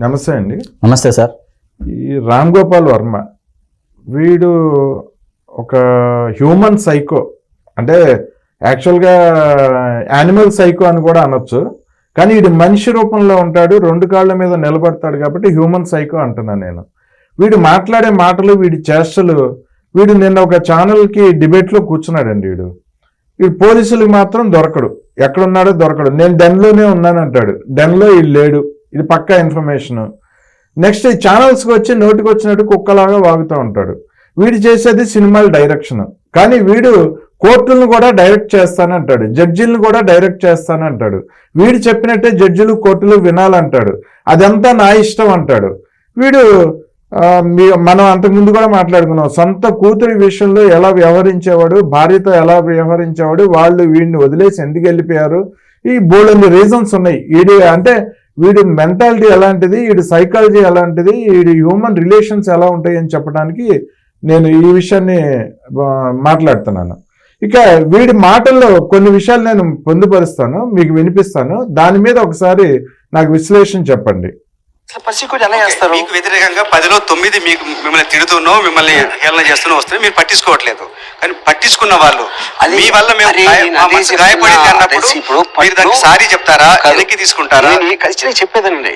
నమస్తే అండి. నమస్తే సార్. ఈ రామ్ గోపాల్ వర్మ వీడు ఒక హ్యూమన్ సైకో, అంటే యాక్చువల్గా యానిమల్ సైకో అని కూడా అనొచ్చు. కానీ వీడు మనిషి రూపంలో ఉంటాడు, రెండు కాళ్ళ మీద నిలబడతాడు కాబట్టి హ్యూమన్ సైకో అంటున్నాను నేను. వీడు మాట్లాడే మాటలు, వీడి చేష్టలు, వీడు నిన్న ఒక ఛానల్కి డిబేట్లో కూర్చున్నాడండి. వీడు పోలీసులకు మాత్రం దొరకడు, ఎక్కడున్నాడో దొరకడు. నేను డెన్లోనే ఉన్నానంటాడు, డెన్లో వీడు లేడు, ఇది పక్కా ఇన్ఫర్మేషన్. నెక్స్ట్ ఈ ఛానల్స్కి వచ్చి నోటికి వచ్చినట్టు కుక్కలాగా వాగుతూ ఉంటాడు. వీడు చేసేది సినిమాల డైరెక్షన్, కానీ వీడు కోర్టులను కూడా డైరెక్ట్ చేస్తానంటాడు, జడ్జిలను కూడా డైరెక్ట్ చేస్తానంటాడు. వీడు చెప్పినట్టే జడ్జిలు కోర్టులు వినాలంటాడు, అదంతా నా ఇష్టం అంటాడు. వీడు మనం అంతకుముందు కూడా మాట్లాడుకున్నాం, సొంత కూతురి విషయంలో ఎలా వ్యవహరించేవాడు, భార్యతో ఎలా వ్యవహరించేవాడు, వాళ్ళు వీడిని వదిలేసి ఎందుకు వెళ్ళిపోయారు, ఈ బోల్డ్ రీజన్స్ ఉన్నాయి. వీడి మెంటాలిటీ ఎలాంటిది, వీడి సైకాలజీ ఎలాంటిది, వీడి హ్యూమన్ రిలేషన్స్ ఎలా ఉంటాయి అని చెప్పడానికి నేను ఈ విషయాన్ని మాట్లాడుతున్నాను. ఇక వీడి మాటల్లో కొన్ని విషయాలు నేను పొందుపరుస్తాను, మీకు వినిపిస్తాను. దాని మీద ఒకసారి నాకు విశ్లేషణ చెప్పండి. ఎలా చేస్తారు? మీకు వ్యతిరేకంగా 10లో 9 మీకు మిమ్మల్ని తిడుతున్నో మిమ్మల్ని హేళన చేస్తూనో వస్తే మీరు పట్టించుకోవట్లేదు. కానీ పట్టించుకున్న వాళ్ళు మీ వల్ల మేము గాయపడింది అన్నప్పుడు మీరు దానికి సారీ చెప్తారా, వెనక్కి తీసుకుంటారా? ఖచ్చితంగా చెప్పేదండి,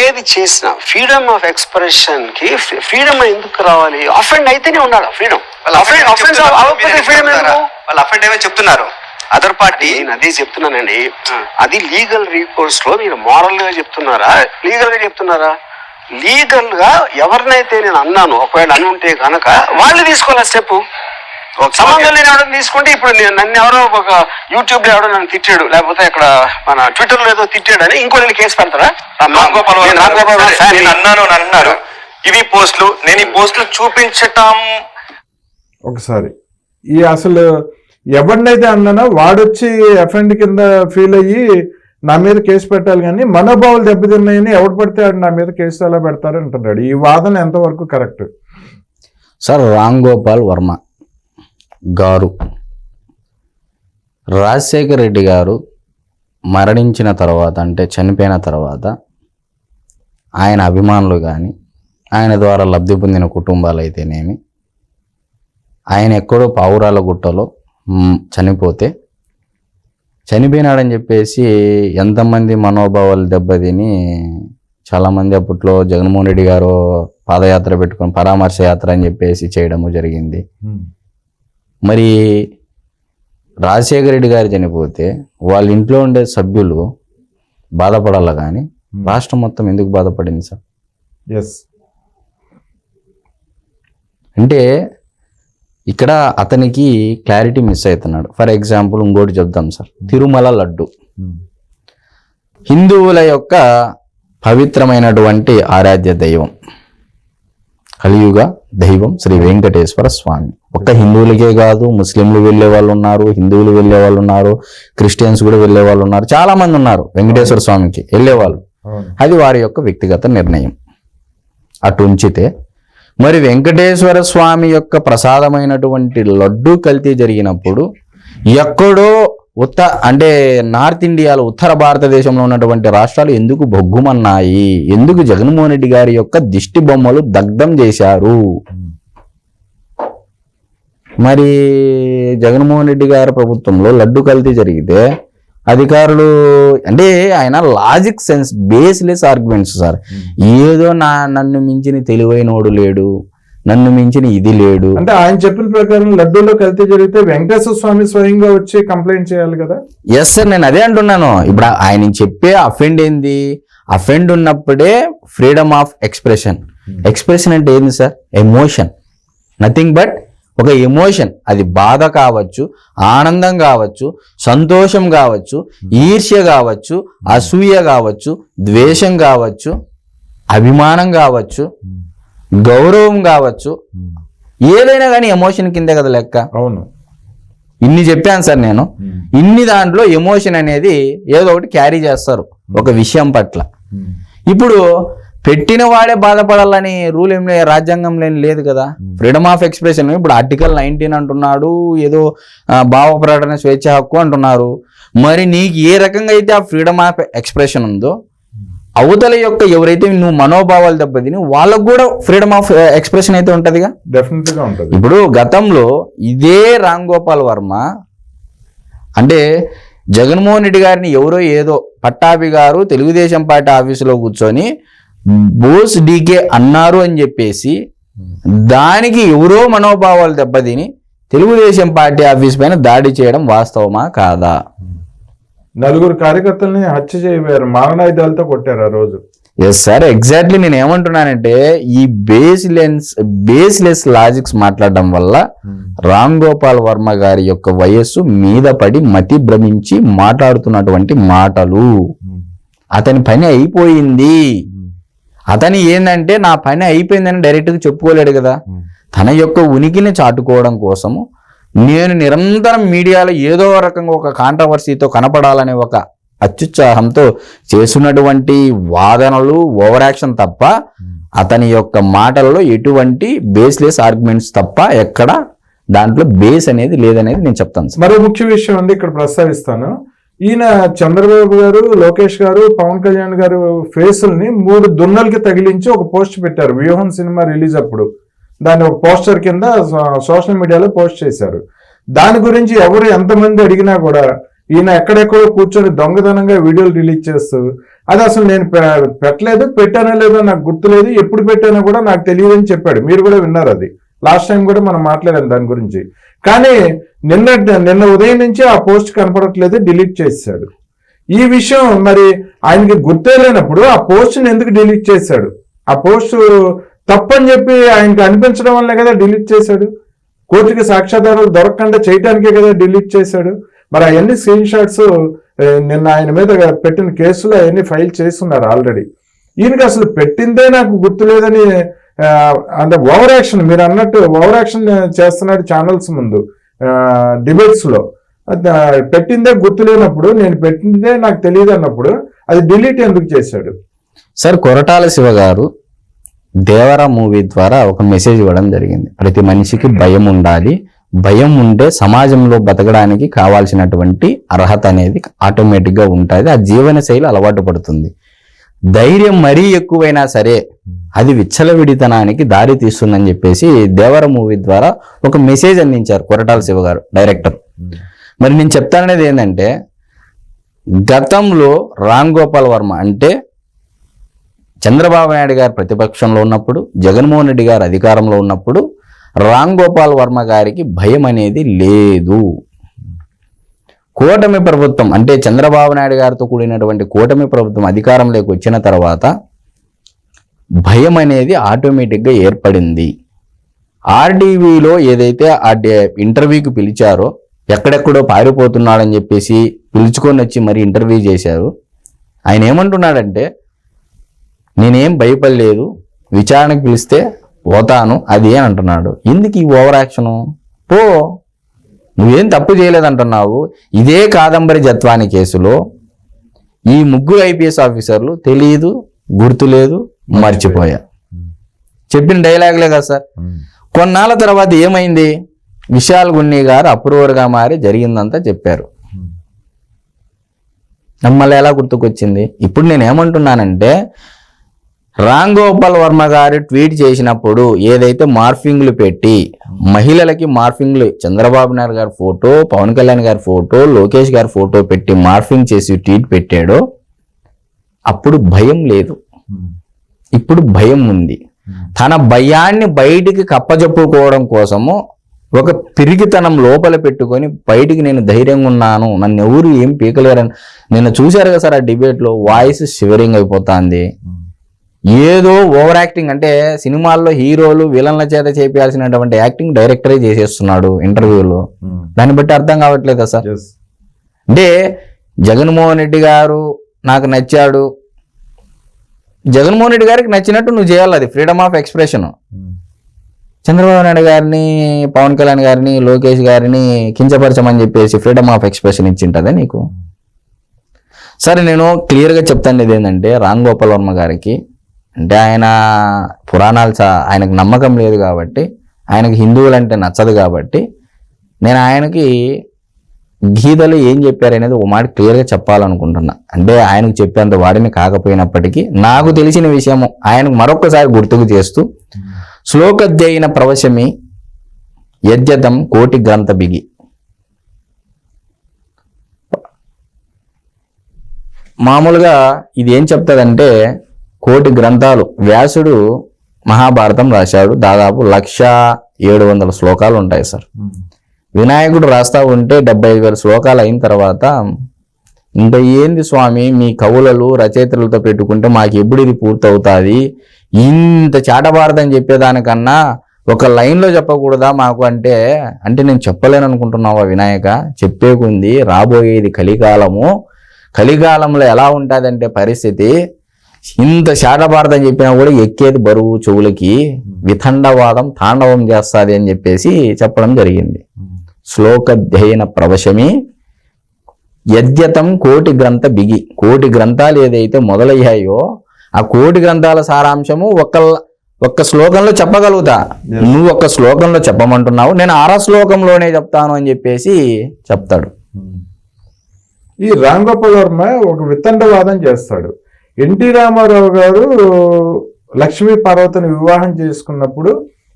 ఏది చేసినా ఫ్రీడమ్ ఆఫ్ ఎక్స్ప్రెషన్ కి ఫ్రీడమ్ ఎందుకు రావాలి? అఫెండ్ అయితేనే ఉండాలి ఫ్రీడమ్. వాళ్ళు అఫెండ్ ఏమని చెప్తున్నారు అదర్ పార్టీ. నేను అదే చెప్తున్నానండి, అది లీగల్ రీకోర్స్ లో మీరు మోరల్ గా చెప్తున్నారా, లీగల్ గా చెప్తున్నారా? లీగల్ గా ఎవరినైతే నేను అన్నాను, ఒకవేళ అని ఉంటే కనుక వాళ్ళు తీసుకోవాలి స్టెప్. సంబంధం లేని ఎవరైనా తీసుకుంటే, ఇప్పుడు నన్ను ఎవరో ఒక యూట్యూబ్ లో ఎవడో నన్ను తిట్టాడు, లేకపోతే ఇక్కడ మన ట్విట్టర్ లో ఏదో తిట్టాడు అని ఇంకో నేను కేసు పెడతారా? అన్నారు ఇవి పోస్టులు, నేను ఈ పోస్టులు చూపించటం. ఒకసారి అసలు ఎవరినైతే అన్నానో వాడొచ్చి ఎఫ్ఎండ్ కింద ఫీల్ అయ్యి నా మీద కేసు పెట్టాలి, కానీ మనోభావాలు దెబ్బతిన్నాయని ఎవడు పడితే నా మీద కేసు ఎలా పెడతారు అంటున్నాడు. ఈ వాదన ఎంతవరకు కరెక్ట్ సార్? రామ్ గోపాల్ వర్మ గారు రాజశేఖర రెడ్డి గారు మరణించిన తర్వాత, అంటే చనిపోయిన తర్వాత ఆయన అభిమానులు కానీ, ఆయన ద్వారా లబ్ధి పొందిన కుటుంబాలు అయితేనేమి, ఆయన ఎక్కడో పావురాల గుట్టలో చనిపోయినాడని చెప్పేసి ఎంతమంది మనోభావాలు దెబ్బతిని చాలామంది అప్పట్లో జగన్మోహన్ రెడ్డి గారు పాదయాత్ర పెట్టుకొని పరామర్శ యాత్ర అని చెప్పేసి చేయడము జరిగింది. మరి రాజశేఖర రెడ్డి గారు చనిపోతే వాళ్ళ ఇంట్లో ఉండే సభ్యులు బాధపడాలి, కానీ రాష్ట్రం మొత్తం ఎందుకు బాధపడింది సార్? అంటే ఇక్కడ అతనికి క్లారిటీ మిస్ అవుతున్నాడు. ఫర్ ఎగ్జాంపుల్ ఇంకోటి చెప్దాం సార్, తిరుమల లడ్డు హిందువుల యొక్క పవిత్రమైనటువంటి ఆరాధ్య దైవం, కలియుగ దైవం శ్రీ వెంకటేశ్వర స్వామి. ఒక్క హిందువులకే కాదు, ముస్లింలు వెళ్ళే వాళ్ళు ఉన్నారు, హిందువులు వెళ్ళే వాళ్ళు ఉన్నారు, క్రిస్టియన్స్ కూడా వెళ్ళే వాళ్ళు ఉన్నారు, చాలా మంది ఉన్నారు వెంకటేశ్వర స్వామికి వెళ్ళేవాళ్ళు. అది వారి యొక్క వ్యక్తిగత నిర్ణయం. అటు ఉంచితే మరి వెంకటేశ్వర స్వామి యొక్క ప్రసాదమైనటువంటి లడ్డు కల్తీ జరిగినప్పుడు ఎక్కడో అంటే నార్త్ ఇండియాలో, ఉత్తర భారతదేశంలో ఉన్నటువంటి రాష్ట్రాలు ఎందుకు బొగ్గుమన్నాయి? ఎందుకు జగన్మోహన్ రెడ్డి గారి యొక్క దిష్టి బొమ్మలు దగ్ధం చేశారు? మరి జగన్మోహన్ రెడ్డి గారి ప్రభుత్వంలో లడ్డు కల్తీ జరిగితే అధికారులు, అంటే ఆయన logic sense baseless arguments sir. ఏదో నన్ను మించిన తెలివైనోడు లేడు, నన్ను మించిన ఇది లేడు అంటే ఆయన చెప్పిన ప్రకారం లడ్డూలో కల్తీ జరిగితే వెంకటేశ్వర స్వామి స్వయంగా వచ్చి కంప్లైంట్ చేయాలి కదా? ఎస్ సార్, నేను అదే అంటున్నాను. ఇప్పుడు ఆయన చెప్పే అఫెండ్ ఏంది? అఫెండ్ ఉన్నప్పుడే ఫ్రీడమ్ ఆఫ్ ఎక్స్ప్రెషన్. ఎక్స్ప్రెషన్ అంటే ఏంది సార్? ఎమోషన్, నథింగ్ బట్ ఒక ఎమోషన్. అది బాధ కావచ్చు, ఆనందం కావచ్చు, సంతోషం కావచ్చు, ఈర్ష్య కావచ్చు, అసూయ కావచ్చు, ద్వేషం కావచ్చు, అభిమానం కావచ్చు, గౌరవం కావచ్చు, ఏదైనా కానీ ఎమోషన్ కిందే కదా లెక్క. అవును, ఇన్ని చెప్పాను సార్ నేను. ఇన్ని దాంట్లో ఎమోషన్ అనేది ఏదో ఒకటి క్యారీ చేస్తారు ఒక విషయం పట్ల. ఇప్పుడు పెట్టిన వాడే బాధపడాలని రూల్ ఏం లేదు, రాజ్యాంగంలో ఏం లేదు కదా. ఫ్రీడమ్ ఆఫ్ ఎక్స్ప్రెషన్ ఇప్పుడు ఆర్టికల్ 19 అంటున్నాడు, ఏదో భావ ప్రకటన స్వేచ్ఛ హక్కు అంటున్నారు. మరి నీకు ఏ రకంగా అయితే ఆ ఫ్రీడమ్ ఆఫ్ ఎక్స్ప్రెషన్ ఉందో అవతల యొక్క ఎవరైతే నువ్వు మనోభావాలు దెబ్బతిని వాళ్ళకు కూడా ఫ్రీడమ్ ఆఫ్ ఎక్స్ప్రెషన్ అయితే ఉంటదిగా. డెఫినెట్ గా ఉంటుంది. ఇప్పుడు గతంలో ఇదే రామ్ గోపాల్ వర్మ అంటే జగన్మోహన్ రెడ్డి గారిని ఎవరో ఏదో పట్టాభి గారు తెలుగుదేశం పార్టీ ఆఫీసులో కూర్చొని బోస్ డీకే అన్నారు అని చెప్పేసి దానికి ఎవరో మనోభావాలు దెబ్బతిని తెలుగుదేశం పార్టీ ఆఫీస్ పైన దాడి చేయడం వాస్తవమా కాదా? 4 కార్యకర్తల్ని హత్య చేయబోయారు, మారణాయుధాలతో కొట్టారు ఆ రోజు. ఎస్ సార్, ఎగ్జాక్ట్లీ నేను ఏమంటున్నానంటే ఈ బేస్లెస్ లాజిక్స్ మాట్లాడడం వల్ల రామ్ గోపాల్ వర్మ గారి యొక్క వయస్సు మీద పడి మతి భ్రమించి మాట్లాడుతున్నటువంటి మాటలు. అతని పని అయిపోయింది, అతని ఏంటంటే నా పని అయిపోయిందని డైరెక్ట్గా చెప్పుకోలేడు కదా. తన యొక్క ఉనికిని చాటుకోవడం కోసము నేను నిరంతరం మీడియాలో ఏదో రకంగా ఒక కాంట్రవర్సీతో కనపడాలనే ఒక అత్యుత్సాహంతో చేస్తున్నటువంటి వాదనలు, ఓవర్ యాక్షన్ తప్ప అతని యొక్క మాటలలో ఎటువంటి బేస్లెస్ ఆర్గ్యుమెంట్స్ తప్ప ఎక్కడ దాంట్లో బేస్ అనేది లేదనేది నేను చెప్తాను. మరో ముఖ్య విషయం ఉంది ఇక్కడ ప్రస్తావిస్తాను. ఈయన చంద్రబాబు గారు, లోకేష్ గారు, పవన్ కళ్యాణ్ గారు ఫేసుల్ని 3 దున్నలకి తగిలించి ఒక పోస్ట్ పెట్టారు వ్యూహం సినిమా రిలీజ్ అప్పుడు. దాన్ని ఒక పోస్టర్ కింద సోషల్ మీడియాలో పోస్ట్ చేశారు. దాని గురించి ఎవరు ఎంతమంది అడిగినా కూడా ఈయన ఎక్కడెక్కడో కూర్చొని దొంగతనంగా వీడియోలు రిలీజ్ చేస్తూ అది అసలు నేను పెట్టలేదు, పెట్టానో లేదో నాకు గుర్తులేదు, ఎప్పుడు పెట్టానో కూడా నాకు తెలియదు అని చెప్పాడు. మీరు కూడా విన్నారు, అది లాస్ట్ టైం కూడా మనం మాట్లాడాం దాని గురించి. కానీ నిన్న ఉదయం నుంచి ఆ పోస్ట్ కనపడట్లేదు, డిలీట్ చేశాడు. ఈ విషయం మరి ఆయనకి గుర్తే లేనప్పుడు ఆ పోస్ట్ని ఎందుకు డిలీట్ చేశాడు? ఆ పోస్ట్ తప్పని చెప్పి ఆయనకి అనిపించడం వల్లే కదా డిలీట్ చేశాడు. కోర్టుకి సాక్ష్యాధారాలు దొరకకుండా చేయడానికే కదా డిలీట్ చేశాడు. మరి అవన్నీ స్క్రీన్ షాట్స్ నిన్న ఆయన మీద పెట్టిన కేసులో అవన్నీ ఫైల్ చేస్తున్నారు ఆల్రెడీ. ఈయనకి అసలు పెట్టిందే నాకు గుర్తులేదని అంటే ఓవర్ యాక్షన్, మీరు అన్నట్టు ఓవర్ యాక్షన్ చేస్తున్నాడు ఛానల్స్ ముందు డిబేట్స్ లో. పెట్టిందే గుర్తులేనప్పుడు, నేను పెట్టిందే నాకు తెలియదు అన్నప్పుడు అది డిలీట్ ఎందుకు చేశాడు? సార్, కొరటాల శివ గారు దేవరా మూవీ ద్వారా ఒక మెసేజ్ ఇవ్వడం జరిగింది. ప్రతి మనిషికి భయం ఉండాలి, భయం ఉంటే సమాజంలో బతకడానికి కావాల్సినటువంటి అర్హత అనేది ఆటోమేటిక్గా ఉంటుంది, ఆ జీవన శైలి అలవాటు పడుతుంది. ధైర్యం మరీ ఎక్కువైనా సరే అది విచ్చలవిడితనానికి దారి తీస్తుందని చెప్పేసి దేవర మూవీ ద్వారా ఒక మెసేజ్ అందించారు కొరటాల శివ గారు, డైరెక్టర్. మరి నేను చెప్తాననేది ఏంటంటే, గతంలో రామ్ గోపాల్ వర్మ అంటే చంద్రబాబు నాయుడు గారు ప్రతిపక్షంలో ఉన్నప్పుడు, జగన్మోహన్ రెడ్డి గారు అధికారంలో ఉన్నప్పుడు రామ్ గోపాల్ వర్మ గారికి భయం అనేది లేదు. కూటమి ప్రభుత్వం అంటే చంద్రబాబు నాయుడు గారితో కూడినటువంటి కూటమి ప్రభుత్వం అధికారంలోకి వచ్చిన తర్వాత భయం అనేది ఆటోమేటిక్గా ఏర్పడింది. ఆర్డీవీలో ఏదైతే ఆ ఇంటర్వ్యూకి పిలిచారో, ఎక్కడెక్కడో పారిపోతున్నాడని చెప్పేసి పిలుచుకొని వచ్చి మరి ఇంటర్వ్యూ చేశారు. ఆయన ఏమంటున్నాడంటే, నేనేం భయపడలేదు, విచారణకు పిలిస్తే పోతాను అది అని అంటున్నాడు. ఎందుకు ఈ ఓవర్ యాక్షను? పో, నువ్వేం తప్పు చేయలేదంటున్నావు. ఇదే కాదంబరి జత్వాని కేసులో ఈ 3 ఐపీఎస్ ఆఫీసర్లు తెలియదు, గుర్తులేదు, మర్చిపోయా చెప్పిన డైలాగులే కదా సార్. కొన్నాళ్ళ తర్వాత ఏమైంది? విశాల్ గున్ని గారు అప్రూవర్గా మారి జరిగిందంతా చెప్పారు. మళ్ళీ ఎలా గుర్తుకొచ్చింది? ఇప్పుడు నేను ఏమంటున్నానంటే, రామ్ గోపాల్ వర్మ గారు ట్వీట్ చేసినప్పుడు ఏదైతే మార్ఫింగ్లు పెట్టి మహిళలకి మార్ఫింగ్లు, చంద్రబాబు నాయుడు గారి ఫోటో, పవన్ కళ్యాణ్ గారి ఫోటో, లోకేష్ గారి ఫోటో పెట్టి మార్ఫింగ్ చేసి ట్వీట్ పెట్టాడో అప్పుడు భయం లేదు, ఇప్పుడు భయం ఉంది. తన భయాన్ని బయటికి కప్పజెప్పుకోవడం కోసము ఒక పిరికితనం లోపల పెట్టుకొని బయటికి నేను ధైర్యంగా ఉన్నాను, నన్ను ఎవరు ఏం పీకలేరని. నిన్న చూశారు కదా సార్ ఆ డిబేట్లో, వాయిస్ షివరింగ్ అయిపోతుంది. ఏదో ఓవర్ యాక్టింగ్, అంటే సినిమాల్లో హీరోలు విలన్ల చేత చేయాల్సినటువంటి యాక్టింగ్ డైరెక్టరే చేసేస్తున్నాడు ఇంటర్వ్యూలో. దాన్ని బట్టి అర్థం కావట్లేదా సార్? అంటే జగన్మోహన్ రెడ్డి గారు నాకు నచ్చాడు, జగన్మోహన్ రెడ్డి గారికి నచ్చినట్టు నువ్వు చేయాలి, అది freedom of expression. Chandrababu Naidu గారిని, పవన్ కళ్యాణ్ గారిని, లోకేష్ గారిని కించపరచమని చెప్పేసి ఫ్రీడమ్ ఆఫ్ ఎక్స్ప్రెషన్ ఇచ్చింటదా నీకు? సరే, నేను క్లియర్గా చెప్తాను ఏంటంటే, రామ్ గోపాల్ వర్మ గారికి అంటే ఆయన పురాణాలు ఆయనకు నమ్మకం లేదు కాబట్టి, ఆయనకు హిందువులు అంటే నచ్చదు కాబట్టి, నేను ఆయనకి గీతలు ఏం చెప్పారనేది ఒక మాట క్లియర్గా చెప్పాలనుకుంటున్నా. అంటే ఆయనకు చెప్పేంత వాడిని కాకపోయినప్పటికీ నాకు తెలిసిన విషయము ఆయనకు మరొకసారి గుర్తుకు చేస్తూ, శ్లోకధ్యయన ప్రవశమి యజ్ఞతం కోటి గ్రంథ బిగి. మామూలుగా ఇది ఏం చెప్తుందంటే, కోటి గ్రంథాలు వ్యాసుడు మహాభారతం రాశాడు. దాదాపు 1,700 శ్లోకాలు ఉంటాయి సార్. వినాయకుడు రాస్తా ఉంటే 75,000 శ్లోకాలు అయిన తర్వాత, ఇంకా ఏంది స్వామి మీ కవులలు రచయితలతో పెట్టుకుంటే మాకు ఎప్పుడు ఇది పూర్తవుతుంది, ఇంత చాటభారతం చెప్పేదానికన్నా ఒక లైన్లో చెప్పకూడదా మాకు అంటే నేను చెప్పలేను అనుకుంటున్నావా వినాయక, చెప్పేకుంది రాబోయేది కలికాలము. కలికాలంలో ఎలా ఉంటుందంటే పరిస్థితి, ఇంత శాటభారతం చెప్పినా కూడా ఎక్కేది బరువు చెవులకి, వితండవాదం తాండవం చేస్తుంది అని చెప్పేసి చెప్పడం జరిగింది. శ్లోకధ్యయన ప్రవశమి యజ్ఞతం కోటి గ్రంథ బిగి. కోటి గ్రంథాలు ఏదైతే మొదలయ్యాయో ఆ కోటి గ్రంథాల సారాంశము ఒక్క శ్లోకంలో చెప్పగలుగుతా. నువ్వు ఒక్క శ్లోకంలో చెప్పమంటున్నావు, నేను 6వ శ్లోకంలోనే చెప్తాను అని చెప్పేసి చెప్తాడు. ఈ రామ్ గోపాల్ వర్మ ఒక వితండవాదం చేస్తాడు. ఎన్టీ రామారావు గారు లక్ష్మీ పార్వతిని వివాహం చేసుకున్నప్పుడు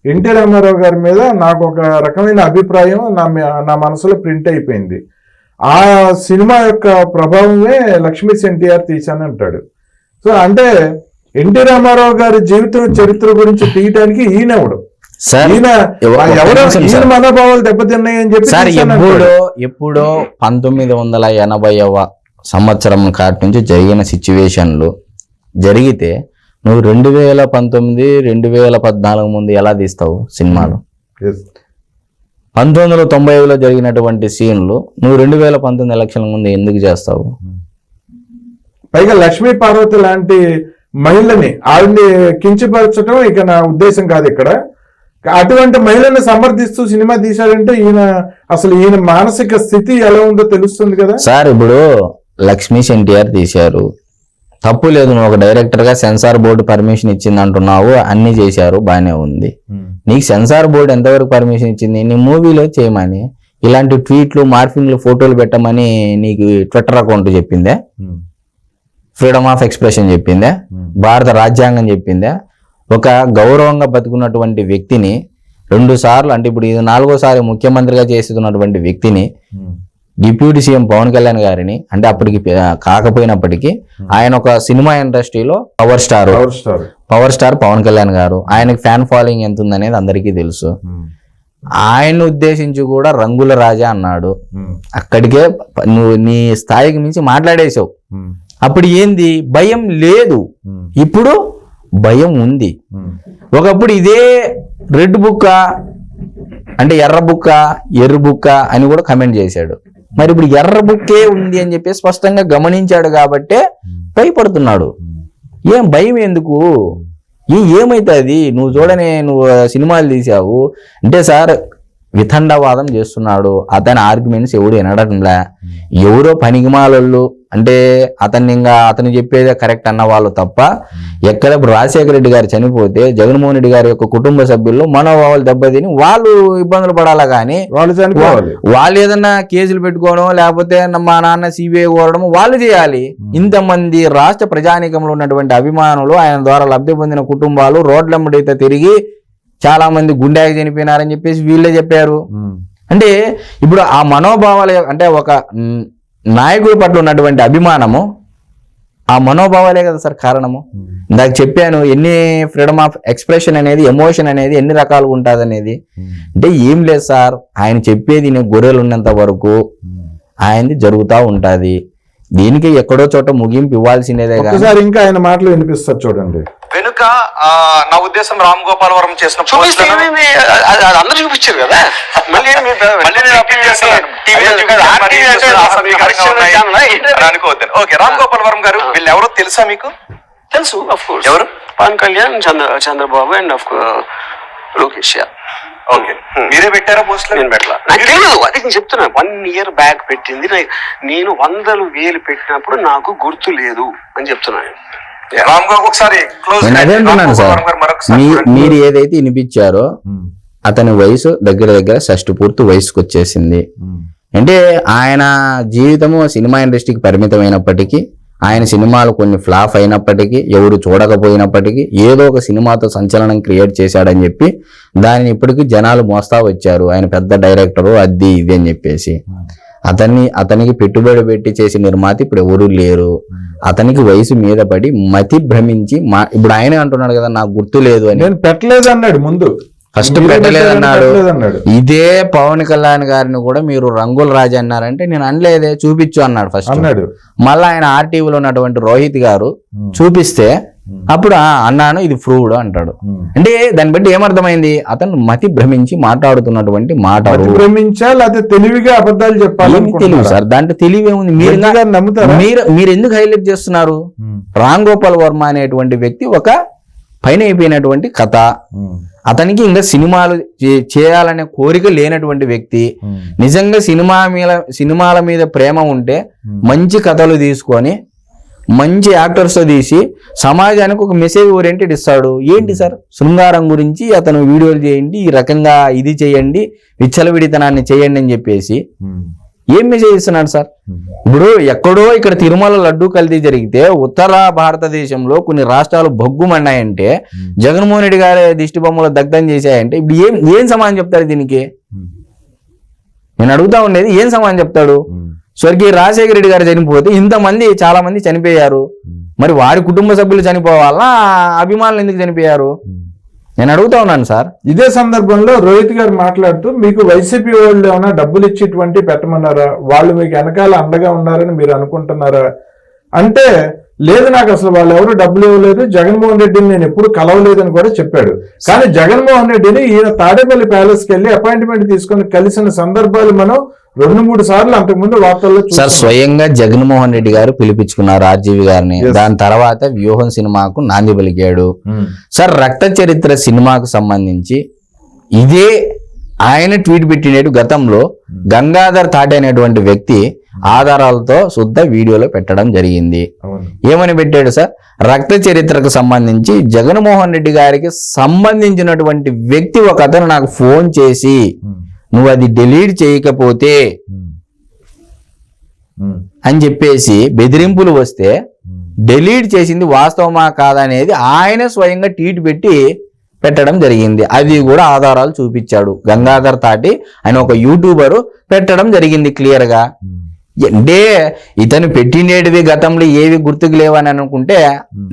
ఎన్టీ రామారావు గారి మీద నాకు ఒక రకమైన అభిప్రాయం నా మనసులో ప్రింట్ అయిపోయింది. ఆ సినిమా యొక్క ప్రభావమే లక్ష్మీ ఎన్టీఆర్ తీశానంటాడు. సో అంటే ఎన్టీ రామారావు గారి జీవితం చరిత్ర గురించి తీయడానికి ఈయనెవడు, ఈయన మనోభావాలు దెబ్బతిన్నాయని చెప్పి సార్ ఎప్పుడో 1980వ సంవత్సరం కాటి నుంచి జరిగిన సిచ్యువేషన్లు జరిగితే నువ్వు 2019, 2014 ముందు ఎలా తీస్తావు సినిమాలు? 1990లో జరిగినటువంటి సీన్లు నువ్వు 2019 ఎలక్షన్ల ముందు ఎందుకు చేస్తావు? పైగా లక్ష్మీ పార్వతి లాంటి మహిళని ఆవిడ్ని కించపరచడం ఇక నా ఉద్దేశం కాదు ఇక్కడ. అటువంటి మహిళని సమర్థిస్తూ సినిమా తీశాడంటే ఈయన మానసిక స్థితి ఎలా ఉందో తెలుస్తుంది కదా సార్. ఇప్పుడు లక్ష్మీ ఎన్టీఆర్ తీశారు, తప్పు లేదు. నువ్వు ఒక డైరెక్టర్ గా సెన్సార్ బోర్డు పర్మిషన్ ఇచ్చింది అంటున్నావు, అన్ని చేశారు, బానే ఉంది. నీకు సెన్సార్ బోర్డు ఎంతవరకు పర్మిషన్ ఇచ్చింది? నీ మూవీలో చేయమని, ఇలాంటి ట్వీట్లు మార్ఫింగ్లు ఫోటోలు పెట్టమని నీకు ట్విట్టర్ అకౌంట్ చెప్పిందే? ఫ్రీడమ్ ఆఫ్ ఎక్స్ప్రెషన్ చెప్పిందే? భారత రాజ్యాంగం చెప్పిందే? ఒక గౌరవంగా బతుకున్నటువంటి వ్యక్తిని 2 సార్లు, అంటే ఇప్పుడు ఇది 4వసారి ముఖ్యమంత్రిగా చేస్తున్నటువంటి వ్యక్తిని, డిప్యూటీ సీఎం పవన్ కళ్యాణ్ గారిని, అంటే అప్పటికి కాకపోయినప్పటికీ ఆయన ఒక సినిమా ఇండస్ట్రీలో పవర్ స్టార్ పవన్ కళ్యాణ్ గారు, ఆయనకి ఫ్యాన్ ఫాలోయింగ్ ఎంత ఉందనేది అందరికీ తెలుసు. ఆయన ఉద్దేశించి కూడా రంగుల రాజా అన్నాడు. అక్కడికే నువ్వు నీ స్థాయికి మించి మాట్లాడేసావు. అప్పుడు ఏంది? భయం లేదు, ఇప్పుడు భయం ఉంది. ఒకప్పుడు ఇదే రెడ్ బుక్క అంటే ఎర్ర బుక్క, ఎర్ర బుక్క అని కూడా కమెంట్ చేశాడు. మరి ఇప్పుడు ఎర్ర బుక్కే ఉంది అని చెప్పి స్పష్టంగా గమనించాడు కాబట్టే భయపడుతున్నాడు. ఏం భయం ఎందుకు? ఏమైతుంది? నువ్వు చూడనే నువ్వు సినిమాలు తీసావు అంటే సార్ వితండవాదం చేస్తున్నాడు. అతని ఆర్గ్యుమెంట్స్ ఎవడు వినడంలే. ఎవరో పనికిమాలోళ్ళు అంటే అతను చెప్పేదే కరెక్ట్ అన్న వాళ్ళు తప్ప, ఎక్కడ రాజశేఖర రెడ్డి గారు చనిపోతే జగన్మోహన్ రెడ్డి గారి యొక్క కుటుంబ సభ్యుల్లో మనోభావాలు దెబ్బతిని వాళ్ళు ఇబ్బందులు పడాలా కానీ వాళ్ళు ఏదన్నా కేసులు పెట్టుకోవడం, లేకపోతే మా నాన్న సిబిఐ కోరడం వాళ్ళు చేయాలి. ఇంతమంది రాష్ట్ర ప్రజానీకంలో ఉన్నటువంటి అభిమానులు, ఆయన ద్వారా లబ్ధి పొందిన కుటుంబాలు రోడ్లమ్మడైతే తిరిగి చాలా మంది గుండెకి చనిపోయినారని చెప్పేసి వీళ్ళే చెప్పారు. అంటే ఇప్పుడు ఆ మనోభావాల అంటే ఒక నాయకుడి పట్ల ఉన్నటువంటి అభిమానము, ఆ మనోభావాలే కదా సార్ కారణము. ఇందాక చెప్పాను ఎన్ని ఫ్రీడమ్ ఆఫ్ ఎక్స్ప్రెషన్ అనేది, ఎమోషన్ అనేది ఎన్ని రకాలుగా ఉంటుంది అనేది. అంటే ఏం లేదు సార్, ఆయన చెప్పేది గొర్రెలు ఉన్నంత వరకు ఆయనది జరుగుతూ ఉంటుంది. దీనికి ఎక్కడో చోట ముగింపు ఇవ్వాల్సిందేదే. ఇంకా ఆయన మాటలు వినిపిస్తారు చూడండి. వెనుక నా ఉద్దేశం రామ్ గోపాల్ వర్మ చేసిన అందరూ చూపించారు కదా. మళ్ళీ ఓకే, రామ్ గోపాల్ వర్మ గారు వీళ్ళు ఎవరో తెలుసా మీకు? తెలుసు, ఆఫ్ కోర్స్. ఎవరు? Pawan Kalyan, Chandrababu and of Lokesh. Okay, మీరే పెట్టారా పోస్ట్? నేను పెట్టలా, నాకు తెలియదు. అది నేను చెప్తున్నా. 1 year బ్యాక్ పెట్టింది. నేను 100,000 పెట్టినప్పుడు నాకు గుర్తు లేదు అని చెప్తున్నాను. నేను అదే అంటున్నాను సార్. మీరు ఏదైతే వినిపించారో అతని వయసు దగ్గర 6th పూర్తి వయసుకు వచ్చేసింది. అంటే ఆయన జీవితము సినిమా ఇండస్ట్రీకి పరిమితమైనప్పటికీ, ఆయన సినిమాలు కొన్ని ఫ్లాప్ అయినప్పటికీ, ఎవరు చూడకపోయినప్పటికీ ఏదో ఒక సినిమాతో సంచలనం క్రియేట్ చేశాడని చెప్పి దానిని ఇప్పటికీ జనాలు మోస్తా వచ్చారు. ఆయన పెద్ద డైరెక్టరు అది ఇది అని చెప్పేసి. అతనికి పెట్టుబడి పెట్టి చేసే నిర్మాత ఇప్పుడు ఎవరు లేరు. అతనికి వయసు మీద పడి మతి భ్రమించి ఇప్పుడు ఆయనే అంటున్నాడు కదా, నాకు గుర్తు లేదు అని. నేను పెట్టలేదు అన్నాడు ముందు, ఫస్ట్ పెట్టలేదన్నాడు. ఇదే పవన్ కళ్యాణ్ గారిని కూడా మీరు రంగుల రాజు అన్నారంటే నేను అనలేదే, చూపించు అన్నాడు ఫస్ట్ అన్నాడు. మళ్ళీ ఆయన ఆర్టీవీలో ఉన్నటువంటి రోహిత్ గారు చూపిస్తే అప్పుడు అన్నాను ఇది ప్రూవ్డ్ అంటాడు. అంటే దాన్ని బట్టి ఏమర్థమైంది, అతను మతి భ్రమించి మాట్లాడుతున్నటువంటి మాటలు. లేకపోతే తెలివిగా అబద్ధాలు చెప్పాలి తెలివి సార్, దాంట్లో తెలివి ఏముంది? మీరు ఎందుకు హైలైట్ చేస్తున్నారు? రామ్ గోపాల్ వర్మ అనేటువంటి వ్యక్తి ఒక పైన అయిపోయినటువంటి కథ. అతనికి ఇంకా సినిమాలు చేయాలనే కోరిక లేనటువంటి వ్యక్తి. నిజంగా సినిమాల మీద ప్రేమ ఉంటే మంచి కథలు తీసుకొని మంచి యాక్టర్స్ తో తీసి సమాజానికి ఒక మెసేజ్ ఓరియంటెడ్ ఇస్తాడు. ఏంటి సార్, శృంగారం గురించి అతను వీడియోలు చేయండి, ఈ రకంగా ఇది చేయండి, విచ్చలవిడితనాన్ని చేయండి అని చెప్పేసి ఏం మెసేజ్ ఇస్తున్నాడు సార్? ఇప్పుడు ఎక్కడో ఇక్కడ తిరుమల లడ్డూ కల్తీ జరిగితే ఉత్తర భారతదేశంలో కొన్ని రాష్ట్రాలు బొగ్గుమన్నాయంటే, జగన్మోహన్ రెడ్డి గారి దిష్టి బొమ్మలు దగ్ధం చేశాయంటే ఇప్పుడు ఏం సమాధానం చెప్తాడు దీనికి? నేను అడుగుతా ఉండేది ఏం సమాధానం చెప్తాడు? స్వర్గీయ రాజశేఖర రెడ్డి గారు చనిపోతే ఇంతమంది చాలా మంది చనిపోయారు, మరి వారి కుటుంబ సభ్యులు చనిపోవాలా, అభిమానులు ఎందుకు చనిపోయారు? నేను అడుగుతా ఉన్నాను సార్. ఇదే సందర్భంలో రోహిత్ గారు మాట్లాడుతూ, మీకు వైసీపీ వాళ్ళు ఏమైనా డబ్బులు ఇచ్చేటువంటి పెట్టమన్నారా, వాళ్ళు మీకు వెనకాల అండగా ఉన్నారని మీరు అనుకుంటున్నారా అంటే, లేదు నాకు అసలు వాళ్ళు ఎవరు డబ్బులు ఇవ్వలేదు, జగన్మోహన్ రెడ్డిని నేను ఎప్పుడు కలవలేదని కూడా చెప్పాడు. కానీ జగన్మోహన్ రెడ్డిని ఈయన తాడేపల్లి ప్యాలెస్కి వెళ్ళి అపాయింట్మెంట్ తీసుకొని కలిసిన సందర్భాలు మనం 2-3 సార్లు అంతకుముందు వార్తల్లో సార్. స్వయంగా జగన్మోహన్ రెడ్డి గారు పిలిపించుకున్నారు ఆర్జీవి గారిని. దాని తర్వాత వ్యూహం సినిమాకు నాంది పలికాడు సార్. రక్త చరిత్ర సినిమాకు సంబంధించి ఇదే ఆయన ట్వీట్ పెట్టినట్టు గతంలో గంగాధర్ తాటే అనేటువంటి వ్యక్తి ఆధారాలతో శుద్ధ వీడియోలో పెట్టడం జరిగింది. ఏమని పెట్టాడు సార్? రక్త చరిత్రకు సంబంధించి జగన్మోహన్ రెడ్డి గారికి సంబంధించినటువంటి వ్యక్తి ఒక అతను నాకు ఫోన్ చేసి, నువ్వు అది డిలీట్ చేయకపోతే అని చెప్పేసి బెదిరింపులు వస్తే డిలీట్ చేసింది వాస్తవమా కాదనేది ఆయన స్వయంగా ట్వీట్ పెట్టి పెట్టడం జరిగింది. అది కూడా ఆధారాలు చూపించాడు. గంగాధర్ తాటి ఆయన ఒక యూట్యూబరు పెట్టడం జరిగింది క్లియర్ గా. అంటే ఇతను పెట్టినేటివి గతంలో ఏవి గుర్తుకు లేవని అనుకుంటే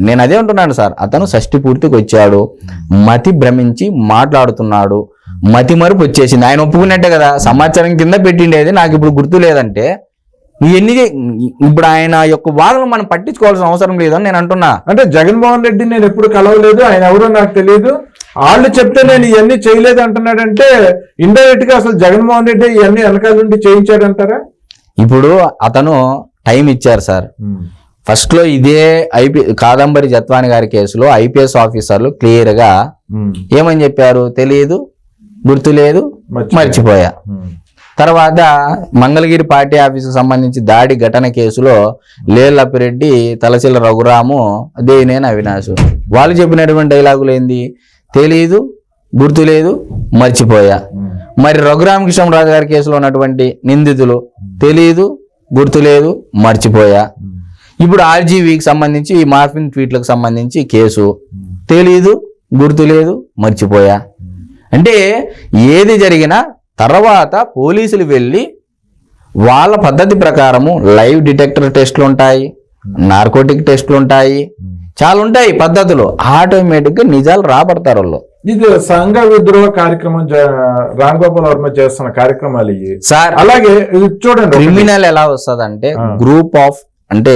నేను అదే అంటున్నాను సార్. అతను షష్ఠి పూర్తికి వచ్చాడు, మతి భ్రమించి మాట్లాడుతున్నాడు, మతి మరుపు వచ్చేసింది. ఆయన ఒప్పుకున్నట్టే కదా, సంవత్సరం కింద పెట్టిండేది నాకు ఇప్పుడు గుర్తు లేదంటే ఇప్పుడు ఆయన యొక్క వాదన మనం పట్టించుకోవాల్సిన అవసరం లేదని నేను అంటున్నా. అంటే జగన్మోహన్ రెడ్డి నేను ఎప్పుడు కలవలేదు, ఆయన ఎవరో నాకు తెలియదు, వాళ్ళు చెప్తే నేను ఇవన్నీ చేయలేదు అంటున్నాడంటే ఇండైరెక్ట్ గా అసలు జగన్మోహన్ రెడ్డి ఇవన్నీ వెనకాల నుండి చేయించాడంటారా? ఇప్పుడు అతను టైం ఇచ్చారు సార్. ఫస్ట్ లో ఇదే కాదంబరి జత్వాని గారి కేసులో ఐపీఎస్ ఆఫీసర్లు క్లియర్ గా ఏమని చెప్పారు? తెలియదు, గుర్తులేదు, మర్చిపోయా. తర్వాత మంగళగిరి పార్టీ ఆఫీసుకు సంబంధించి దాడి ఘటన కేసులో లేలప్పిరెడ్డి, తలసిల రఘురాము, దేవినేని అవినాష్ వాళ్ళు చెప్పినటువంటి డైలాగులు ఏంది? తెలీదు, గుర్తులేదు, మర్చిపోయా. మరి రఘురామకృష్ణరాజు గారి కేసులో ఉన్నటువంటి నిందితులు తెలీదు, గుర్తులేదు, మర్చిపోయా. ఇప్పుడు ఆర్జీవీకి సంబంధించి ఈ మార్ఫింగ్ ట్వీట్లకు సంబంధించి కేసు తెలీదు, గుర్తులేదు, మర్చిపోయా. అంటే ఏది జరిగినా తర్వాత పోలీసులు వెళ్ళి వాళ్ళ పద్ధతి ప్రకారము లైవ్ డిటెక్టర్ టెస్టులు ఉంటాయి, నార్కోటిక్ టెస్టులు ఉంటాయి, చాలా ఉంటాయి పద్ధతులు. ఆటోమేటిక్ గా నిజాలు రాబడతారు వాళ్ళు. ఇది సంఘ విద్రోహ కార్యక్రమం రామ్ గోపాల్ వర్మ చేస్తున్న కార్యక్రమాలు ఇవి సార్. అలాగే చూడండి, క్రిమినల్ ఎలా వస్తుంది అంటే గ్రూప్ ఆఫ్ అంటే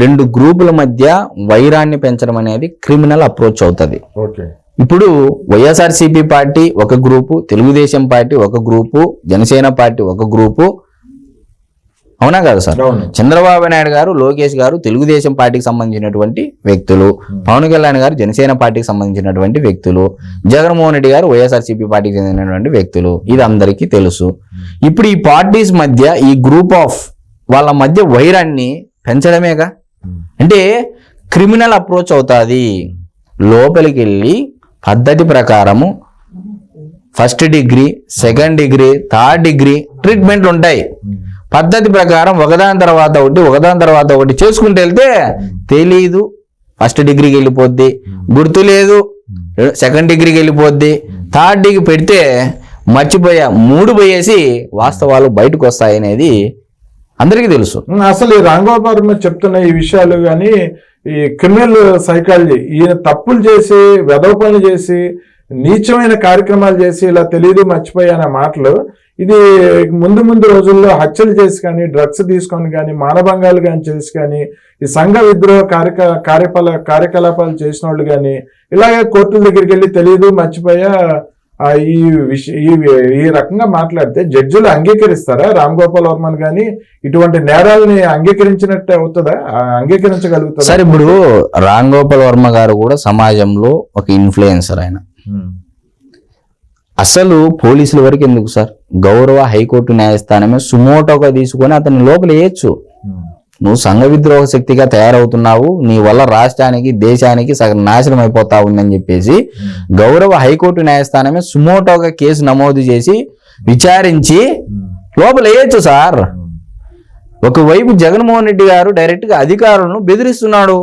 2 గ్రూపుల మధ్య వైరాన్ని పెంచడం అనేది క్రిమినల్ అప్రోచ్ అవుతుంది. ఇప్పుడు వైఎస్ఆర్సీపీ పార్టీ ఒక గ్రూపు, తెలుగుదేశం పార్టీ ఒక గ్రూపు, జనసేన పార్టీ ఒక గ్రూపు, అవునా కదా సార్? చంద్రబాబు నాయుడు గారు, లోకేష్ గారు తెలుగుదేశం పార్టీకి సంబంధించినటువంటి వ్యక్తులు, పవన్ కళ్యాణ్ గారు జనసేన పార్టీకి సంబంధించినటువంటి వ్యక్తులు, జగన్మోహన్ రెడ్డి గారు వైఎస్ఆర్సీపీ పార్టీకి చెందినటువంటి వ్యక్తులు. ఇది అందరికీ తెలుసు. ఇప్పుడు ఈ పార్టీస్ మధ్య ఈ గ్రూప్ ఆఫ్ వాళ్ళ మధ్య వైరాన్ని పెంచడమేగా. అంటే క్రిమినల్ అప్రోచ్ అవుతుంది. లోపలికి వెళ్ళి పద్ధతి ప్రకారము 1st degree, 2nd degree, 3rd degree ట్రీట్మెంట్లు ఉంటాయి. పద్ధతి ప్రకారం ఒకదాని తర్వాత ఒకటి చేసుకుంటూ వెళ్తే తెలీదు, ఫస్ట్ డిగ్రీకి వెళ్ళిపోద్ది, గుర్తు లేదు, సెకండ్ డిగ్రీకి వెళ్ళిపోద్ది, థర్డ్ డిగ్రీ పెడితే మర్చిపోయా, 3 పోయేసి వాస్తవాలు బయటకు వస్తాయి అనేది అందరికీ తెలుసు. అసలు ఈ రాంగోపాల్ వర్మ చెప్తున్న ఈ విషయాలు కానీ ఈ క్రిమినల్ సైకాలజీ, ఈయన తప్పులు చేసి వెధవ పనులు చేసి నీచమైన కార్యక్రమాలు చేసి ఇలా తెలియదు మర్చిపోయా అనే మాటలు, ఇది ముందు రోజుల్లో హత్యలు చేసి కానీ డ్రగ్స్ తీసుకొని కానీ మానభంగాలు కానీ చేసి కానీ ఈ సంఘ విద్రోహ కార్యకలాపాలు చేసిన వాళ్ళు కానీ ఇలాగే కోర్టుల దగ్గరికి వెళ్ళి తెలియదు మర్చిపోయా ఈ రకంగా మాట్లాడితే జడ్జిలు అంగీకరిస్తారా రామ్ గోపాల్ వర్మని కానీ? ఇటువంటి నేరాలని అంగీకరించినట్టే అవుతుందా? అంగీకరించగలుగుతారా? సార్ ఇప్పుడు రామ్ గోపాల్ వర్మ గారు కూడా సమాజంలో ఒక ఇన్ఫ్లుయెన్సర్. ఆయన అసలు పోలీసుల వరకు ఎందుకు సార్, గౌరవ హైకోర్టు న్యాయస్థానమే సుమోటోగా తీసుకొని అతన్ని లోపల వేయచ్చు. నువ్వు సంఘ విద్రోహ శక్తిగా తయారవుతున్నావు, నీ వల్ల రాష్ట్రానికి దేశానికి సగం నాశనం అయిపోతా ఉందని చెప్పేసి గౌరవ హైకోర్టు న్యాయస్థానమే సుమోటోగా కేసు నమోదు చేసి విచారించి లోపల వేయచ్చు సార్. ఒకవైపు జగన్మోహన్ రెడ్డి గారు డైరెక్ట్ గా అధికారులను బెదిరిస్తున్నాడు,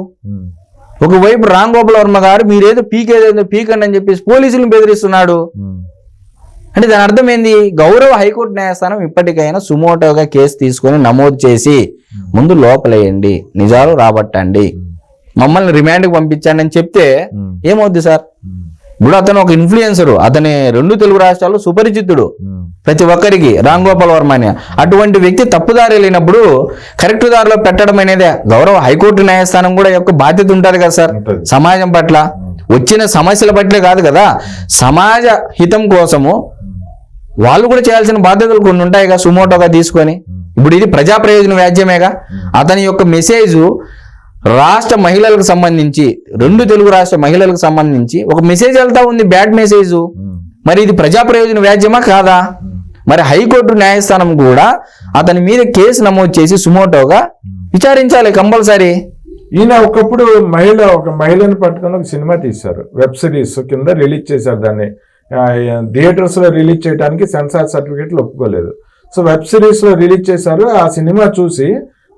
ఒకవైపు రామ్ గోపాల్ వర్మ గారు మీరేదో పీకండి అని చెప్పేసి పోలీసులను బెదిరిస్తున్నాడు. అంటే దాని అర్థం ఏంది? గౌరవ హైకోర్టు న్యాయస్థానం ఇప్పటికైనా సుమోటోగా కేసు తీసుకొని నమోదు చేసి ముందు లోపలేయండి, నిజాలు రాబట్టండి, మమ్మల్ని రిమాండ్కి పంపించండి అని చెప్తే ఏమవుద్ది సార్? ఇప్పుడు అతను ఒక ఇన్ఫ్లుయెన్సరు, అతని 2 తెలుగు రాష్ట్రాల్లో సుపరిచితుడు ప్రతి ఒక్కరికి, రామ్ గోపాల్ వర్మ అని. అటువంటి వ్యక్తి తప్పుదారి వెళ్ళినప్పుడు కరెక్ట్ దారిలో పెట్టడం అనేది గౌరవ హైకోర్టు న్యాయస్థానం కూడా యొక్క బాధ్యత ఉంటుంది కదా సార్. సమాజం పట్ల వచ్చిన సమస్యల పట్లే కాదు కదా, సమాజ హితం కోసము వాళ్ళు కూడా చేయాల్సిన బాధ్యతలు కొన్ని ఉంటాయిగా సుమోటోగా తీసుకొని. ఇప్పుడు ఇది ప్రజా ప్రయోజన వ్యాజ్యమేగా. అతని యొక్క మెసేజ్ రాష్ట్ర మహిళలకు సంబంధించి, 2 తెలుగు రాష్ట్ర మహిళలకు సంబంధించి ఒక మెసేజ్ వెళ్తా ఉంది, బ్యాడ్ మెసేజ్. మరి ఇది ప్రజా ప్రయోజన వ్యాజ్యమా కాదా? మరి హైకోర్టు న్యాయస్థానం కూడా అతని మీద కేసు నమోదు చేసి సుమోటోగా విచారించాలి కంపల్సరీ. ఈయన ఒకప్పుడు ఒక మహిళను పట్టుకొని ఒక సినిమా తీశారు, వెబ్ సిరీస్ కింద రిలీజ్ చేశారు. దాన్ని థియేటర్స్ లో రిలీజ్ చేయడానికి సెన్సార్ సర్టిఫికేట్లు ఒప్పుకోలేదు. సో వెబ్ సిరీస్ లో రిలీజ్ చేశారు. ఆ సినిమా చూసి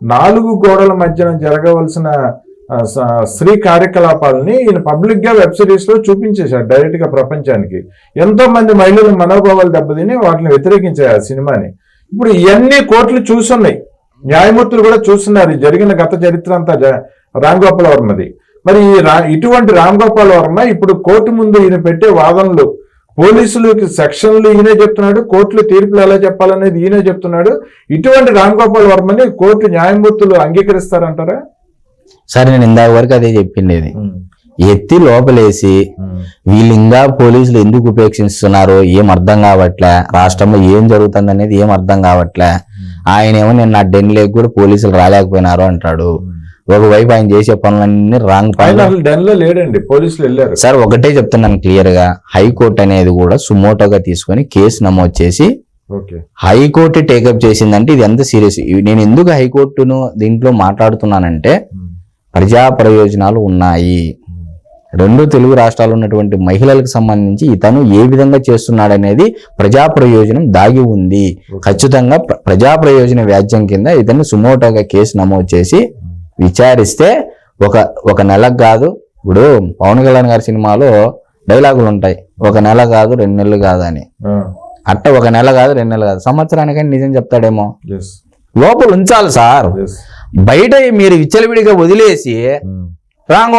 4 గోడల మధ్యన జరగవలసిన స్త్రీ కార్యకలాపాలని ఈయన పబ్లిక్ గా వెబ్ సిరీస్ లో చూపించేశారు డైరెక్ట్ గా ప్రపంచానికి. ఎంతో మంది మహిళలు మనోభావాలు దెబ్బతిని వాటిని వ్యతిరేకించారు ఆ సినిమాని. ఇప్పుడు ఇవన్నీ కోర్టులు చూస్తున్నాయి, న్యాయమూర్తులు కూడా చూస్తున్నారు జరిగిన గత చరిత్ర అంతా రామ్ గోపాల్ వర్మది. మరి ఇటువంటి రామ్ గోపాల్ వర్మ ఇప్పుడు కోర్టు ముందు ఈయన పెట్టే వాదనలు, పోలీసులకి సెక్షన్లు ఈయనే చెప్తున్నాడు, కోర్టులు తీర్పులు ఎలా చెప్పాలనేది ఈయనే చెప్తున్నాడు. ఇటువంటి రామ్ గోపాల్ వర్మని కోర్టు న్యాయమూర్తులు అంగీకరిస్తారంటారా? సరే, నేను ఇందాక వరకు అదే చెప్పిండేది. ఎత్తి లోపలేసి వీళ్ళు ఇంకా పోలీసులు ఎందుకు ఉపేక్షిస్తున్నారో ఏం అర్థం కావట్లే, రాష్ట్రంలో ఏం జరుగుతుంది అనేది ఏం అర్థం కావట్లే. ఆయనేమో నేను నా డెన్ లేక్ కూడా పోలీసులు రాలేకపోయినారు అంటాడు. ఒకవైపు ఆయన చేసే పనులన్నీ రాంగ్ పనులు లేడండి, పోలీసులు వెళ్ళారు. సార్ ఒకటే చెప్తున్నాను క్లియర్ గా, హైకోర్టు అనేది కూడా సుమోటోగా తీసుకొని కేసు నమోదు చేసి హైకోర్టు టేకప్ చేసిందంటే ఇది ఎంత సీరియస్. నేను ఎందుకు హైకోర్టును దీంట్లో మాట్లాడుతున్నానంటే ప్రజా ప్రయోజనాలు ఉన్నాయి. 2 తెలుగు రాష్ట్రాలు ఉన్నటువంటి మహిళలకు సంబంధించి ఇతను ఏ విధంగా చేస్తున్నాడనేది ప్రజా ప్రయోజనం దాగి ఉంది. ఖచ్చితంగా ప్రజా ప్రయోజన వ్యాజ్యం కింద ఇతన్ని సుమోటోగా కేసు నమోదు చేసి విచారిస్తే ఒక నెలకు కాదు, ఇప్పుడు పవన్ కళ్యాణ్ గారి సినిమాలో డైలాగులు ఉంటాయి, 1 నెల కాదు 2 నెలలు కాదు అని. అట్ట 1 నెల కాదు 2 నెలలు కాదు, సంవత్సరానికని నిజం చెప్తాడేమో. లోపల ఉంచాలి సార్. బయట మీరు విచ్చలవిడిగా వదిలేసి రామ్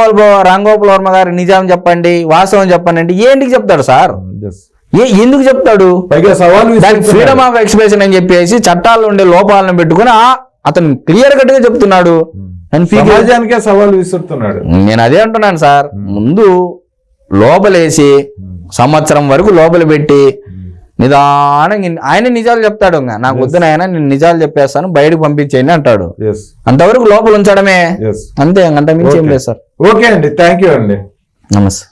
గోపాల్ వర్మ గారు నిజాం చెప్పండి, వాస్తవం చెప్పండి అంటే ఏంటికి చెప్తాడు సార్? ఎందుకు చెప్తాడు? ఫ్రీడమ్ ఆఫ్ ఎక్స్ప్రెషన్ అని చెప్పేసి చట్టాల్లో ఉండే లోపాలను పెట్టుకుని అతను క్లియర్ కట్ గా చెప్తున్నాడు, సమాజానికే సవాల్ విసురుతున్నాడు. నేను అదే అంటున్నాను సార్. ముందు లోపలేసి సంవత్సరం వరకు లోపల పెట్టి నిదానంగా ఆయన నిజాలు చెప్తాడు. నాకు వద్దున ఆయన నేను నిజాలు చెప్పేస్తాను బయటకు పంపించేయండి అంటాడు. అంతవరకు లోపల ఉంచడమే, అంతే, అంత మించి ఏం లేదు సార్. ఓకే అండి, థ్యాంక్ యూ అండి, నమస్తే.